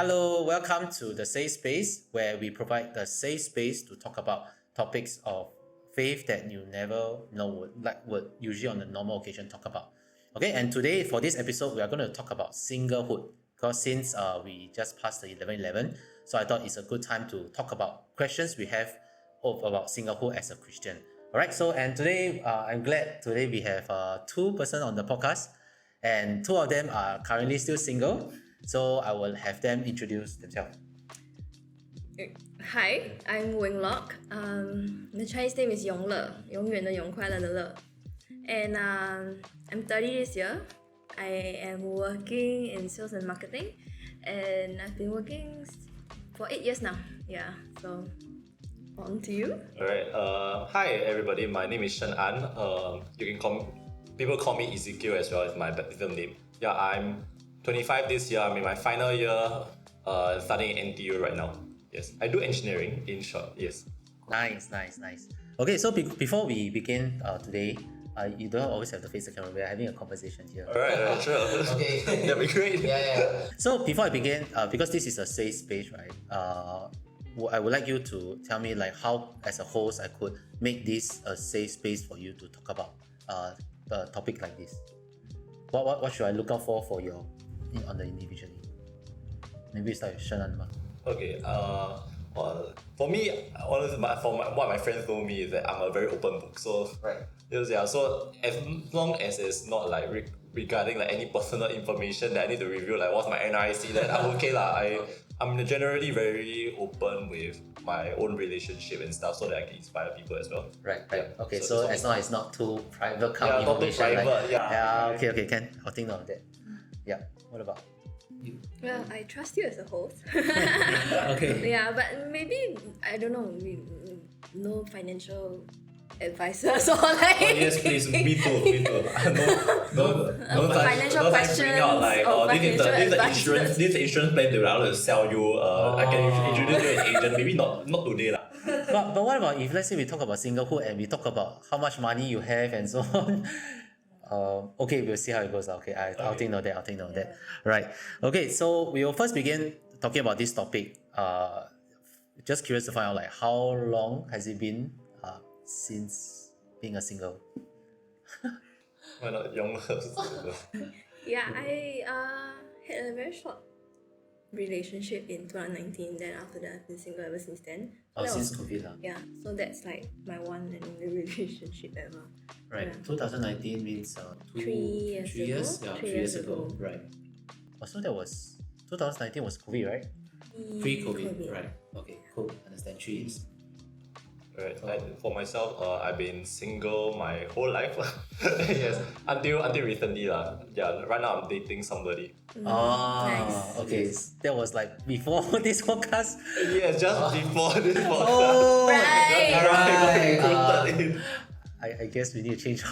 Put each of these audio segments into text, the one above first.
Hello, welcome to the Safe Space, where we provide the safe space to talk about topics of faith that you never know would usually on the normal occasion talk about. Okay, and today for this episode, we are going to talk about singlehood because since we just passed the 11/11, so I thought it's a good time to talk about questions we have about singlehood as a Christian. Alright, so and today I'm glad today we have two persons on the podcast, and two of them are currently still single. So I will have them introduce themselves. Hi, I'm Wing. The Chinese name is Yong 永远的永，快乐的乐。And I'm 30 this year. I am working in sales and marketing, and I've been working for 8 years now. Yeah, so on to you. Alright, hi everybody, my name is Shen An. People call me Ezekiel as well as my baptism name. Yeah, I'm 25 this year. I'm in my final year, studying NTU right now. Yes, I do engineering in short. Yes. Nice. Okay, so before we begin today, you don't always have to face the camera. We're having a conversation here. Alright, sure. Okay. That'd be great. Yeah. So before I begin, because this is a safe space, right? I would like you to tell me like how, as a host, I could make this a safe space for you to talk about a topic like this. What should I look out for your on the individually? Maybe it's like Shen An. Okay. Well, for me, honestly, what my friends know me is that I'm a very open book. So Right. yes, yeah. So as long as it's not like regarding like any personal information that I need to review, like what's my NRIC, then I'm okay lah. I'm generally very open with my own relationship and stuff, so that I can inspire people as well. Right. Yeah. Okay, so as long as it's not too private kind of Yeah, not too information. private. Yeah. Okay, can. I'll think of that. Yeah. What about? Well, I trust you as a host. Okay. Yeah, but maybe, I don't know, no financial advisors or like... Oh yes, please. Me too. No financial no questions bring out like or this is the financial insurance. This is the insurance plan they will allow to sell you. I can introduce you an agent. Maybe not today lah. But what about if let's say we talk about singlehood and we talk about how much money you have and so on? Okay, we'll see how it goes. Okay, I'll take note of that. Right. Okay, so we will first begin talking about this topic. Just curious to find out like how long has it been since being a single? Why not Yong? Yeah, I had a very short relationship in 2019. Then after that, I've been single ever since then. Oh, That since was- COVID lah. Yeah, so that's like my one and only relationship ever. Right. Yeah. 2019 means 3 years 3 years? ago. Yeah, 3 3 years ago. Right. Oh, so that was 2019 was COVID, right? Pre-COVID. Right. Okay, cool. Understand. 3 years. Right. For myself, I've been single my whole life. Yes, until recently lah. Yeah, right now I'm dating somebody. Nice. Okay. That was like before this podcast. Yes, just before this podcast. Oh, Right. Recruited in. I guess we need to change.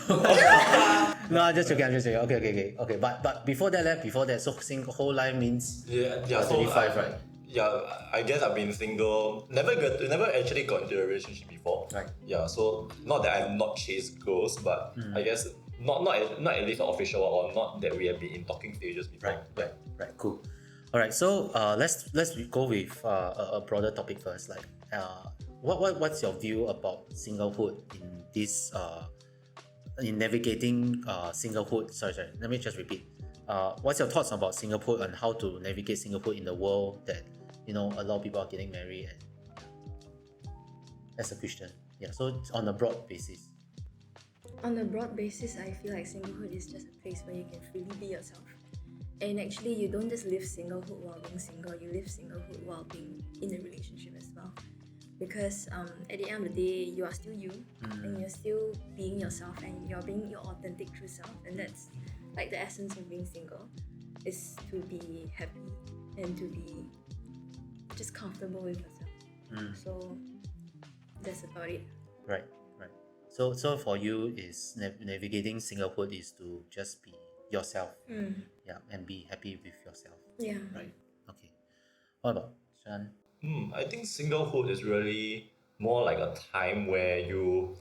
No, I'm just joking. Okay. But before that, so single whole life means Yeah. So 25, right? Yeah, I guess I've been single. Never actually got into a relationship before. Right. Yeah, so not that I've not chased girls, but I guess not at least an official one, or not that we have been in talking stages before. Right. Cool. All right. So let's go with a broader topic first. Like, what's your view about singlehood in this in navigating singlehood? Sorry. Let me just repeat. What's your thoughts about singlehood and how to navigate singlehood in the world that a lot of people are getting married and as a Christian? Yeah. So on a broad basis. On a broad basis, I feel like singlehood is just a place where you can freely be yourself. And actually, you don't just live singlehood while being single, you live singlehood while being in a relationship as well. Because at the end of the day, you are still you, and you're still being yourself, and you're being your authentic true self. And that's like the essence of being single, is to be happy and to be just comfortable with yourself. So that's about it. Right. So for you, is navigating singlehood is to just be yourself, yeah, and be happy with yourself. Yeah. Right. Okay. What about Shan? I think singlehood is really more like a time where you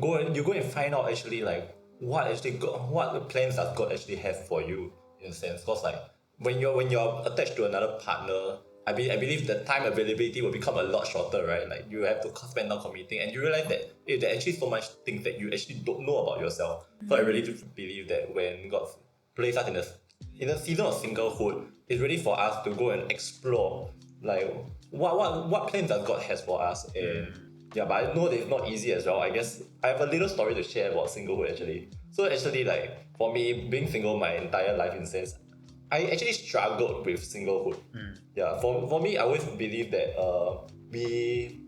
go and find out actually like what the plans that God actually have for you in a sense. Because like when you're attached to another partner, I believe the time availability will become a lot shorter, right? Like you have to spend time commuting, and you realize that there are actually so much things that you actually don't know about yourself. So I really do believe that when God placed us in a season of singlehood, it's really for us to go and explore like what plans that God has for us. And yeah, but I know that it's not easy as well. I guess I have a little story to share about singlehood actually. So actually, like for me, being single my entire life in a sense, I actually struggled with singlehood. Yeah, for me, I always believe that we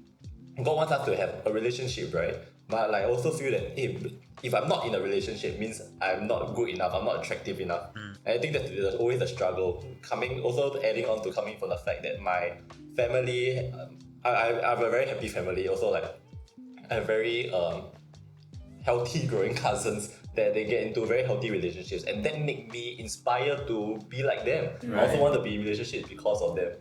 God wants us to have a relationship, right? But like, I also feel that if I'm not in a relationship, means I'm not good enough, I'm not attractive enough. And I think that there's always a struggle. Adding on to coming from the fact that my family, I have a very happy family. Also, like I have very healthy growing cousins that they get into very healthy relationships, and that make me inspired to be like them. I also want to be in relationships because of them.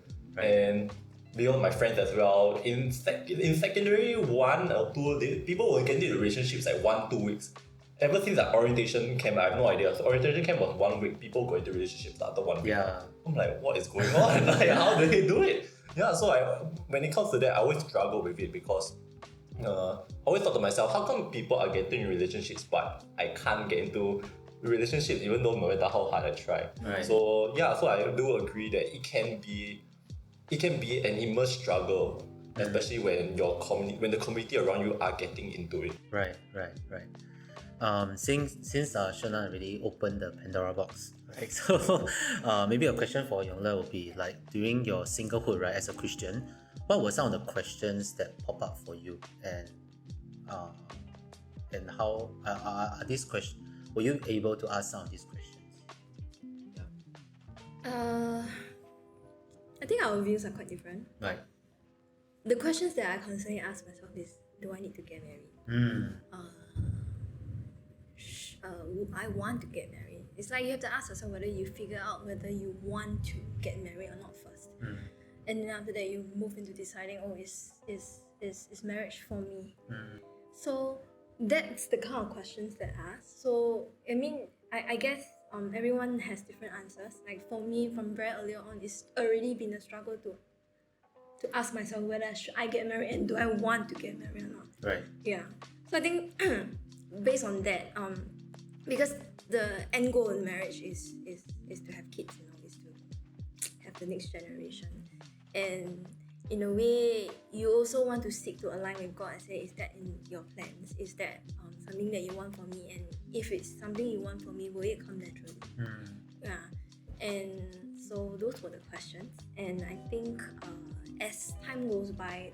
And beyond my friends as well, in secondary 1 or 2, people will get into relationships like 1-2 weeks. Ever since like orientation camp, I have no idea. So orientation camp was 1 week. People go into relationships after 1 week. Yeah. I'm like, what is going on? Like, how do they do it? Yeah. So when it comes to that, I always struggle with it because I always thought to myself, how come people are getting in relationships but I can't get into relationships even though no matter how hard I try. Right. So yeah, so I do agree that it can be an immense struggle, especially when when the community around you are getting into it. Right. Since Shen An already opened the Pandora box, right? So maybe a question for Yong would be like, during your singlehood, right, as a Christian, what were some of the questions that pop up for you, and how are these questions? Were you able to ask some of these questions? I think our views are quite different. Right. The questions that I constantly ask myself is, do I need to get married? I want to get married. It's like you have to ask yourself whether you figure out whether you want to get married or not first. And then after that you move into deciding, is marriage for me? So that's the kind of questions that I ask. So I mean, I guess everyone has different answers. Like for me, from very early on, it's already been a struggle to ask myself whether should I get married and do I want to get married or not. Right. Yeah. So I think based on that, because the end goal in marriage is to have kids, is to have the next generation. And in a way, you also want to seek to align with God and say, is that in your plans? Is that something that you want for me? And if it's something you want for me, will it come naturally? Yeah. And so those were the questions. And I think as time goes by,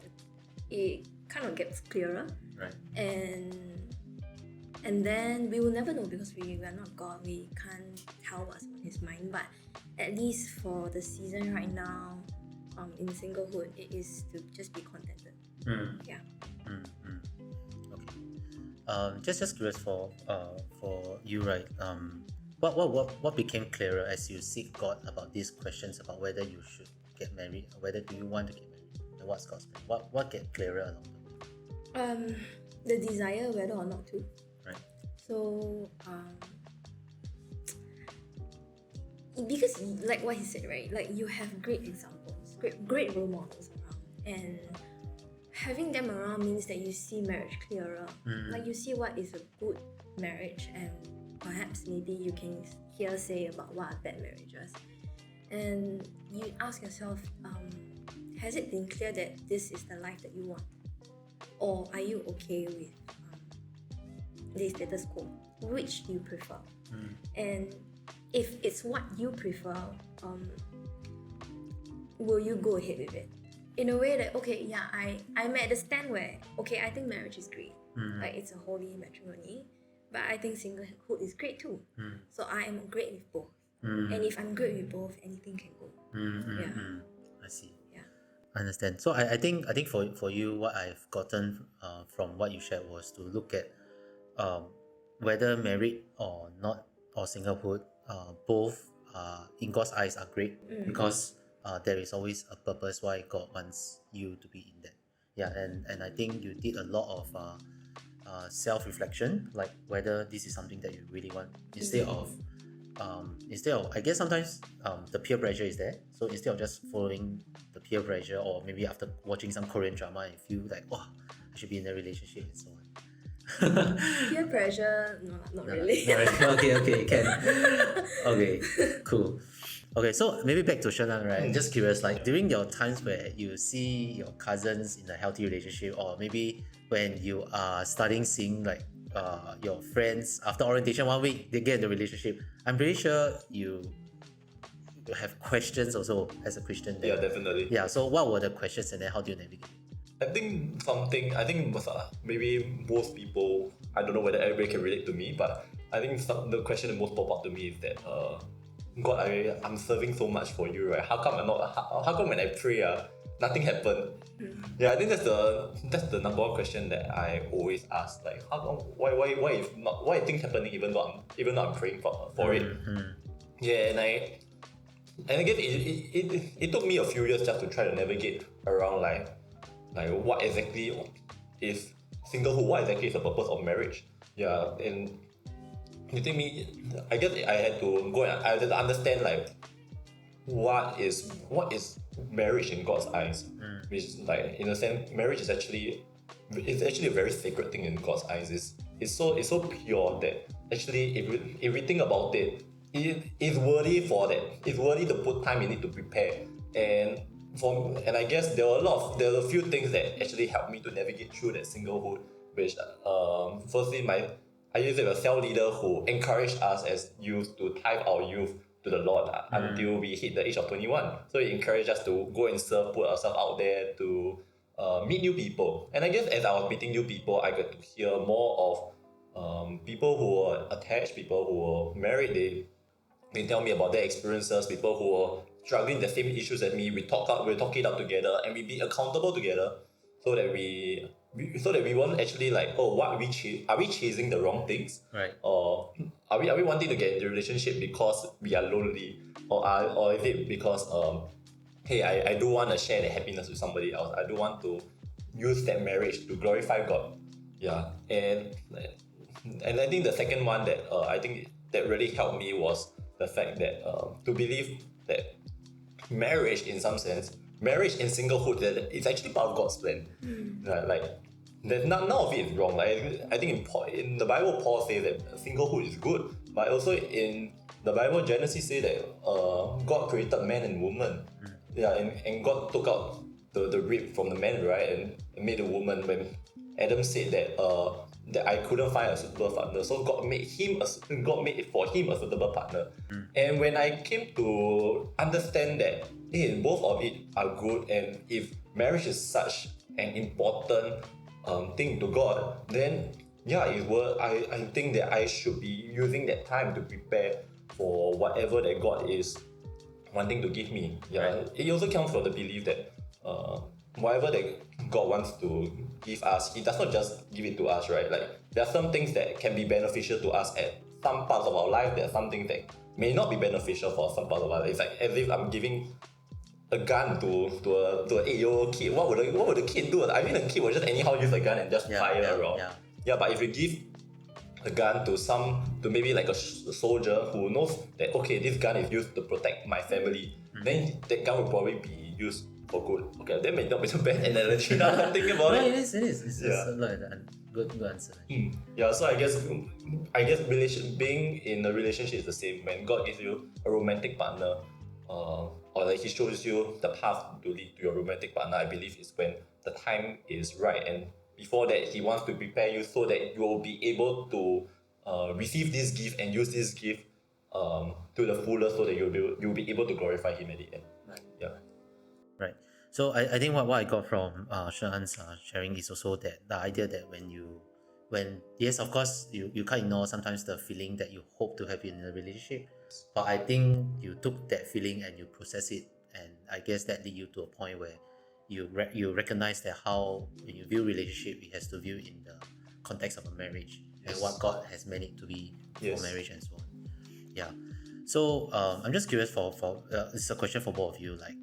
it kind of gets clearer. Right. And then we will never know because we are not God. We can't tell what's on His mind. But at least for the season right now, in singlehood, it is to just be contented. Yeah. Okay. Just curious for you, right? What became clearer as you seek God about these questions about whether you should get married or whether do you want to get married, and what's God's plan? What get clearer along the way? The desire whether or not to. Right. So because like what he said, right? Like you have great examples, great role models around, and having them around means that you see marriage clearer. Like you see what is a good marriage, and perhaps maybe you can hear say about what are bad marriages, and you ask yourself, has it been clear that this is the life that you want, or are you okay with the status quo? Which do you prefer? And if it's what you prefer, will you go ahead with it? In a way that, okay, yeah, I'm at the stand where, okay, I think marriage is great. Like it's a holy matrimony, but I think singlehood is great too. So I am great with both. And if I'm great with both, anything can go. I see. Yeah. I understand. So I think for you, what I've gotten from what you shared was to look at whether married or not, or singlehood, both in God's eyes are great because there is always a purpose why God wants you to be in that. Yeah, and I think you did a lot of self-reflection, like whether this is something that you really want, instead of instead of, I guess sometimes the peer pressure is there. So instead of just following the peer pressure, or maybe after watching some Korean drama, you feel like, oh, I should be in a relationship and so on. Peer pressure, no, not No, really. not really. Okay, can. Okay, cool. Okay, so maybe back to Shen An, right? Just curious, like during your times where you see your cousins in a healthy relationship, or maybe when you are starting seeing like your friends after orientation 1 week, they get in the relationship. I'm pretty sure you have questions also as a Christian. Yeah, definitely. Yeah. So what were the questions, and then how do you navigate? I think maybe most people, I don't know whether everybody can relate to me, but I think the question that most pop up to me is that God, I'm serving so much for you, right? How come how come when I pray, nothing happened? Yeah, I think that's the number one question that I always ask. Like, how come, why is things happening even though I'm praying for it? Yeah, and again, it took me a few years just to try to navigate around like what exactly is singlehood, what exactly is the purpose of marriage. Yeah, and you think me, I guess I had to go and I had to understand like what is marriage in God's eyes. Which is like, in a sense, marriage is actually a very sacred thing in God's eyes. It's so pure that actually if we think about it, it's worthy for that. It's worthy to put time in it to prepare. And I guess there are a few things that actually helped me to navigate through that singlehood, which firstly I used to have a cell leader who encouraged us as youth to tithe our youth to the Lord until we hit the age of 21. So he encouraged us to go and serve, put ourselves out there to meet new people. And I guess as I was meeting new people, I got to hear more of people who were attached, people who were married. They tell me about their experiences, people who were struggling the same issues as me. We talk it out together, and we be accountable together, so that we won't actually like, oh, are we chasing the wrong things, Right. or are we wanting to get into a relationship because we are lonely, or is it because hey, I do want to share the happiness with somebody else. I do want to use that marriage to glorify God. Yeah, and I think the second one that I think that really helped me was the fact that to believe that marriage, in some sense, marriage and singlehood, that it's actually part of God's plan. Right? Like, that none of it is wrong. Like, I think in the Bible, Paul says that singlehood is good, but also in the Bible, Genesis says that God created man and woman. Yeah, and God took out the rib from the man, right, and made a woman. When Adam said that I couldn't find a suitable partner, so God made for him a suitable partner. And when I came to understand that, hey, both of it are good, and if marriage is such an important thing to God, then yeah, I think that I should be using that time to prepare for whatever that God is wanting to give me. Yeah, right. It also comes from the belief that whatever that God wants to give us, He does not just give it to us, right? Like, there are some things that can be beneficial to us at some parts of our life. There are some things that may not be beneficial for some parts of our life. It's like as if I'm giving a gun to an 8-year-old kid. What would the kid do? I mean, the kid will just anyhow use a gun and just fire around. Yeah, but if you give a gun to maybe like a soldier who knows that, okay, this gun is used to protect my family, then that gun will probably be used for good. Okay, that may not be a bad analogy now I'm thinking about it. It is. It's a good answer. Yeah, so I guess being in a relationship is the same. When God gives you a romantic partner, or like He shows you the path to lead to your romantic partner, I believe is when the time is right. And before that, He wants to prepare you so that you will be able to receive this gift and use this gift to the fullest, so that you'll be able to glorify Him at the end. Right. Yeah. Right. So I think what I got from Shen An's sharing is also that the idea that when yes, of course, you can't ignore sometimes the feeling that you hope to have in a relationship, but I think you took that feeling and you process it, and I guess that lead you to a point where you recognize that how when you view relationship, it has to view in the context of a marriage and what God has meant it to be for marriage and so on. Yeah. So I'm just curious for this is a question for both of you. Like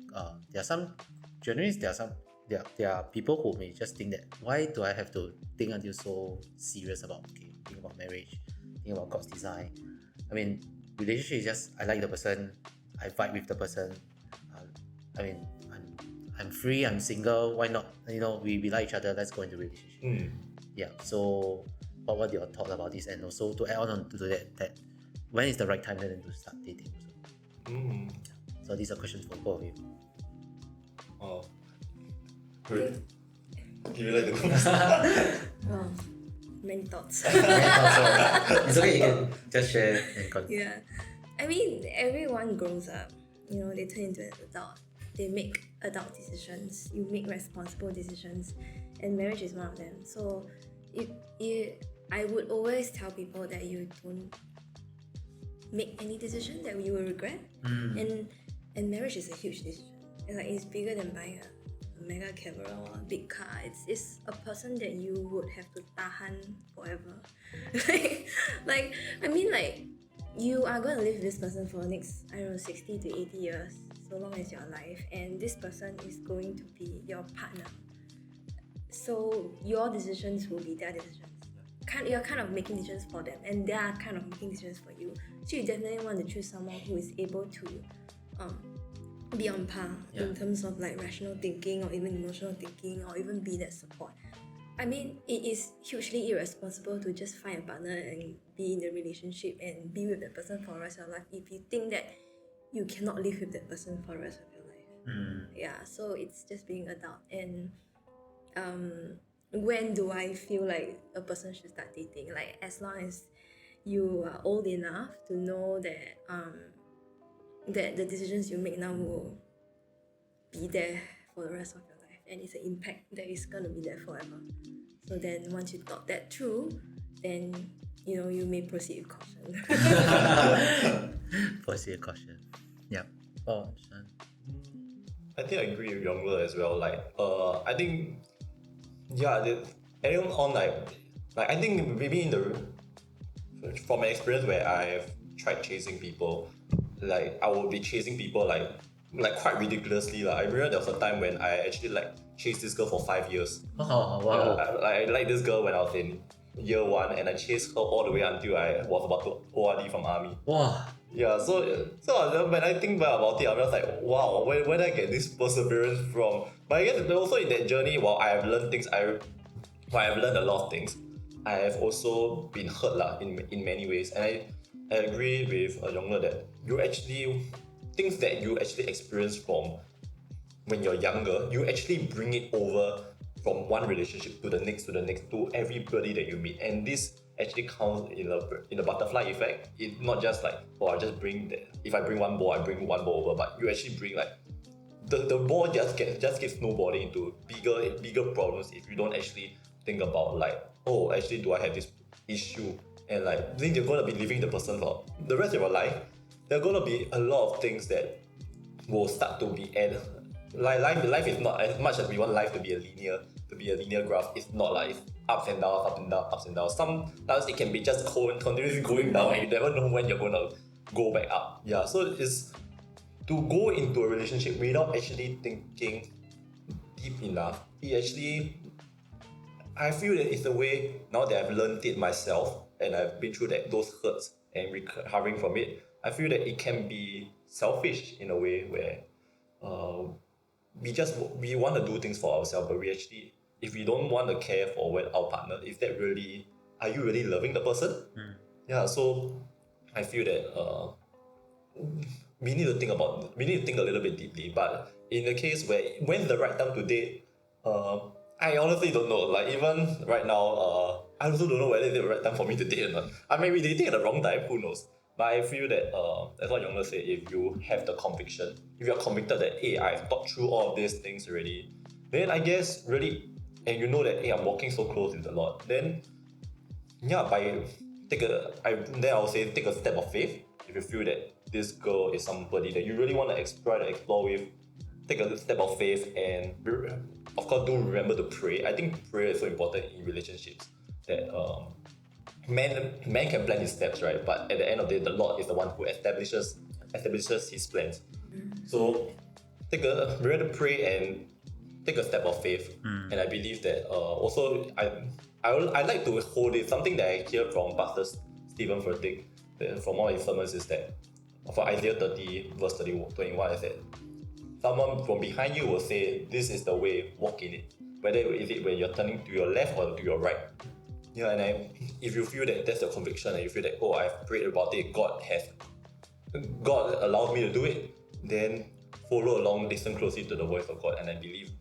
there are people who may just think that, why do I have to think until so serious about think about marriage, think about God's design? I mean, relationship is just I like the person, I vibe with the person. I mean, I'm free, I'm single. Why not? We like each other. Let's go into relationship. Yeah. So, what are your thoughts about this? And also to add on to that when is the right time then to start dating? Also. So these are questions for both of you. Oh. Great. Do you like the go? Well, many thoughts. It's okay. You can just share and continue. Yeah. I mean, everyone grows up. They turn into an adult. They make adult decisions. You make responsible decisions, and marriage is one of them. So, I would always tell people that you don't make any decision that you will regret. And marriage is a huge decision. It's bigger than buying a mega camera or a big car. It's a person that you would have to tahan forever. You are going to live with this person for the next, 60 to 80 years, so long as you're alive, and this person is going to be your partner. So your decisions will be their decisions. You're kind of making decisions for them, and they are kind of making decisions for you. So you definitely want to choose someone who is able to be on par in terms of rational thinking or even emotional thinking or even be that support. I mean, it is hugely irresponsible to just find a partner and be in a relationship and be with that person for the rest of your life if you think that you cannot live with that person for the rest of your life. Yeah, so it's just being adult. And when do I feel like a person should start dating? As long as you are old enough to know that that the decisions you make now will be there for the rest of your life, and it's an impact that is gonna be there forever. So then once you thought that through, then you may proceed with caution. Proceed with caution. Yeah. Oh, Shen. I think I agree with Yong as well. I think anyone on I think maybe from my experience where I've tried chasing people, I would be chasing people quite ridiculously. I remember there was a time when I actually chased this girl for 5 years. Oh wow. I liked this girl when I was in year 1, and I chased her all the way until I was about to ORD from army. Wow. Yeah, so when I think back about it, I'm just like, wow, where did I get this perseverance from? But I guess also in that journey, while I have learned things, I have learned a lot of things. I have also been hurt in many ways, and I agree with Yong that you actually things that you actually experience from when you're younger, you actually bring it over from one relationship to the next to everybody that you meet, and this actually counts in a butterfly effect. It's not just I just bring that. If I bring one ball, I bring one ball over, but you actually bring the ball just keeps snowballing into bigger problems if you don't actually think about actually do I have this issue, and then you're gonna be living the person for the rest of your life. There are gonna be a lot of things that will start to be added. Life is not as much as we want life to be a linear graph. It's not it's ups and downs, up and down, ups and downs. Sometimes it can be just continuously going down, and you never know when you're gonna go back up. Yeah, so it's to go into a relationship without actually thinking deep enough. I feel that it's a way now that I've learned it myself and I've been through those hurts and recovering from it. I feel that it can be selfish in a way where we want to do things for ourselves, but we actually, if we don't want to care for our partner, are you really loving the person? Yeah, so I feel that we need to think a little bit deeply. But in the case where when's the right time to date, I honestly don't know. Even right now, I also don't know whether it's the right time for me to date or not. I may be dating at the wrong time, who knows? But I feel that, as what Yong said, if you have the conviction, if you're convicted that, hey, I've thought through all of these things already, then I guess really, and you know that, hey, I'm walking so close with the Lord, then, yeah, I would say take a step of faith. If you feel that this girl is somebody that you really want to explore with, take a step of faith, and of course, do remember to pray. I think prayer is so important in relationships that man can plan his steps, right? But at the end of the day, the Lord is the one who establishes his plans. So remember to pray and take a step of faith. And I believe that also I like to hold it, something that I hear from Pastor Stephen Furtick. from all his sermons is that for Isaiah 30 verse 21 is that someone from behind you will say, this is the way, walk in it. Whether is it when you're turning to your left or to your right. Yeah, and if you feel that that's the conviction and you feel that, oh, I've prayed about it, God allowed me to do it, then follow along, listen closely to the voice of God, and I believe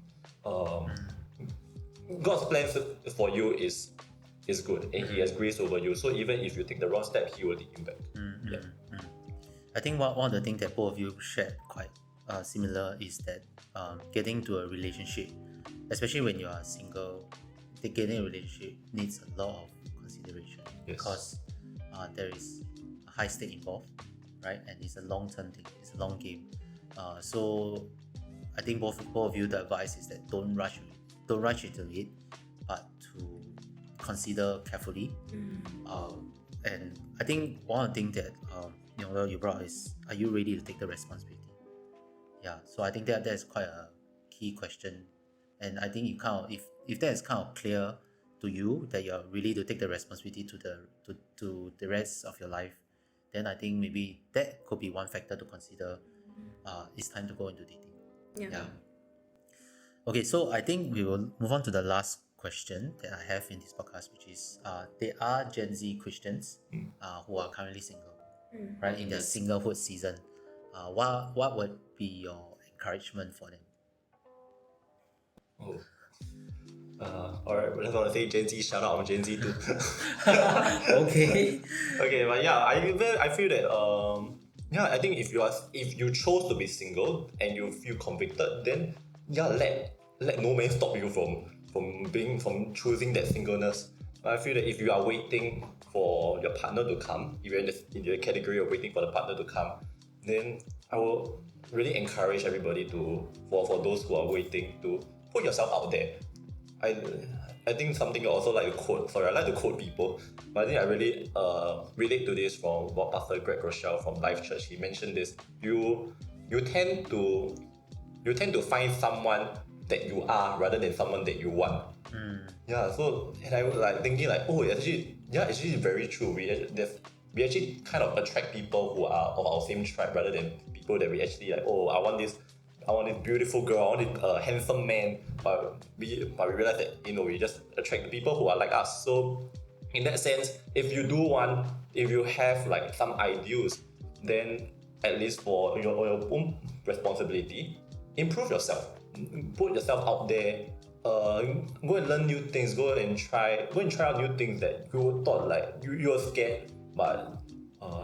God's plan for you is good, and He has grace over you. So even if you take the wrong step, He will lead you back. Yeah. I think one of the things that both of you shared quite similar is that getting to a relationship, especially when you are single, getting a relationship needs a lot of consideration. Yes. Because there is a high stake involved, right? And it's a long-term thing, it's a long game. So I think both of you, the advice is that don't rush into it, but to consider carefully. And I think one of the things that you brought is, are you ready to take the responsibility? Yeah, so I think that is quite a key question, and I think you if that is kind of clear to you that you're really to take the responsibility to the rest of your life, then I think maybe that could be one factor to consider. It's time to go into dating. Yeah. Okay, so I think we will move on to the last question that I have in this podcast, which is there are Gen Z Christians who are currently single, right, in their singlehood season. What would be your encouragement for them? Alright, I just want to say Gen Z, shout out, I'm Gen Z too. Okay. Okay, but yeah, I feel that I think if you chose to be single and you feel convicted, then let no man stop you from choosing that singleness. But I feel that if you are waiting for your partner to come, if you're in the category of waiting for the partner to come, then I will really encourage everybody for those who are waiting, to put yourself out there. I think something I also like to quote. Sorry, I like to quote people, but I think I really relate to this from what Pastor Greg Rochelle from Life Church. He mentioned this. You tend to find someone that you are rather than someone that you want. Yeah. So, and I was like thinking like, oh, actually very true. We actually kind of attract people who are of our same tribe rather than people that we actually like. Oh, I want this beautiful girl, I want a handsome man, but we realize that we just attract the people who are like us. So in that sense, if you have like some ideals, then at least for your own responsibility, improve yourself, put yourself out there, go and learn new things, go and try out new things that you thought like you were scared, but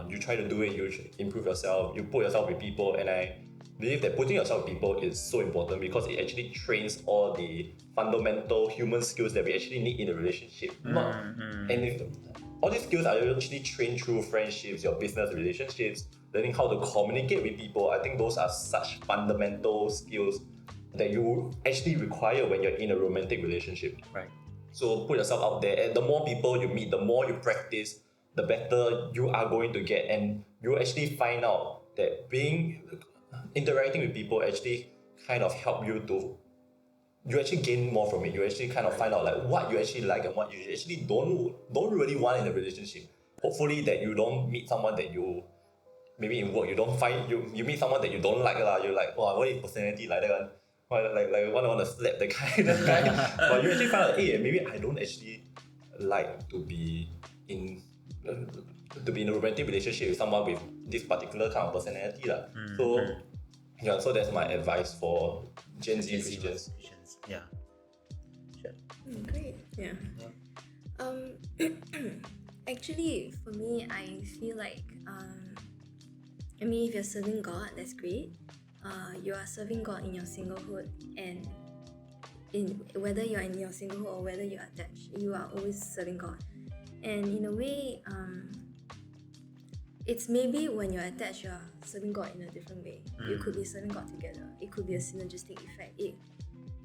you try to do it, you improve yourself, you put yourself with people, and I believe that putting yourself with people is so important because it actually trains all the fundamental human skills that we actually need in a relationship. All these skills are actually trained through friendships, your business relationships, learning how to communicate with people. I think those are such fundamental skills that you actually require when you're in a romantic relationship. Right. So put yourself out there, and the more people you meet, the more you practice, the better you are going to get, and you actually find out that interacting with people actually kind of help you actually gain more from it. You actually kind of find out like what you actually like and what you actually don't really want in a relationship. Hopefully that you don't meet someone that you, maybe in work you don't find, you meet someone that you don't like lah. You're like, oh, what is personality like that one? Like want to slap the guy. But you actually find out, hey, maybe I don't actually like to be in a romantic relationship with someone with this particular kind of personality lah. So that's my advice for Gen Z Christians. Yeah. Sure. Great. Yeah. Actually, for me, I feel like if you're serving God, that's great. You are serving God in your singlehood, and whether you're in your singlehood or whether you're attached, you are always serving God. And in a way, it's maybe when you're attached, you're serving God in a different way. You could be serving God together. It could be a synergistic effect.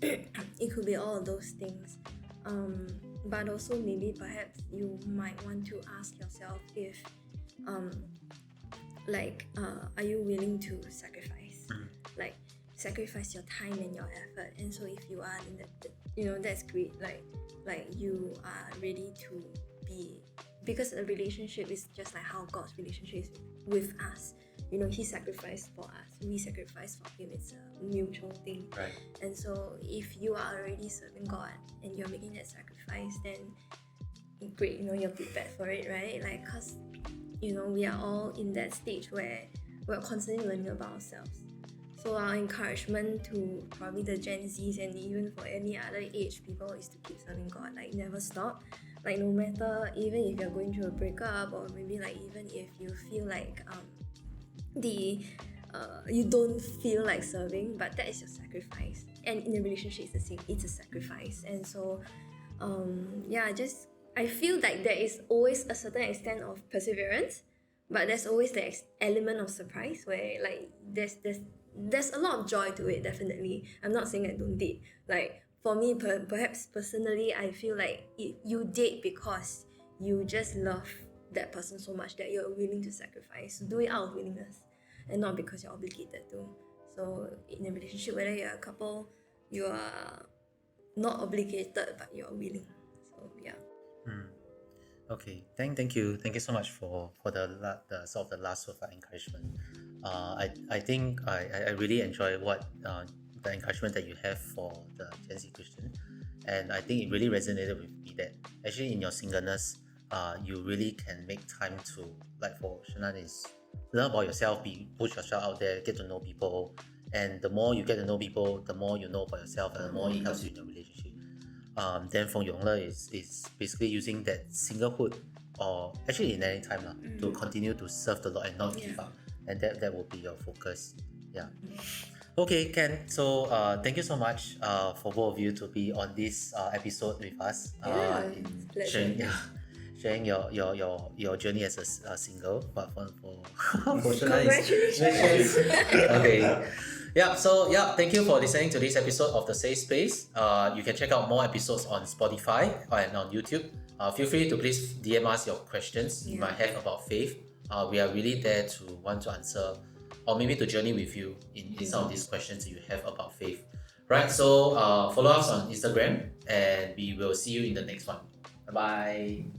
It could be all of those things. But also maybe perhaps you might want to ask yourself if, are you willing to sacrifice? Like sacrifice your time and your effort. And so if you are in that, that's great. Like you are ready to be because a relationship is just like how God's relationship is with us. You know, He sacrificed for us, we sacrifice for Him. It's a mutual thing. Right. And so if you are already serving God and you're making that sacrifice, then great, you know, you're prepared for it, right? Like, because, you know, we are all in that stage where we're constantly learning about ourselves. So our encouragement to probably the Gen Zs and even for any other age people is to keep serving God. Like, never stop. Like, no matter, even if you're going through a breakup, or maybe like even if you feel like you don't feel like serving, but that is your sacrifice. And in a relationship, it's the same. It's a sacrifice. And so, I feel like there is always a certain extent of perseverance, but there's always the element of surprise where like there's a lot of joy to it. Definitely, I'm not saying I don't date. Like for me, perhaps personally, I feel like you date because you just love that person so much that you're willing to sacrifice, do it out of willingness, and not because you're obligated to. So in a relationship, whether you're a couple, you are not obligated, but you're willing. So yeah. Okay, thank you so much for the sort of the last word of encouragement. I think I really enjoy what the encouragement that you have for the Gen Z Christian, and I think it really resonated with me that actually in your singleness, you really can make time to, like for Shen An, is learn about yourself, push yourself out there, get to know people, and the more you get to know people, the more you know about yourself, and the more it helps you in your relationship. Then for Yong is basically using that singlehood, or actually in any time to continue to serve the Lord and not give up, and that will be your focus. Yeah. Okay, Ken. So thank you so much for both of you to be on this episode with us. Sharing your journey as a single, but for Congratulations. Okay. Yeah, so thank you for listening to this episode of The Safe Space. You can check out more episodes on Spotify and on YouTube. Feel free to please DM us your questions you might have about faith. We are really there to want to answer, or maybe to journey with you in some of these questions you have about faith. Right, so follow us on Instagram, and we will see you in the next one. Bye-bye.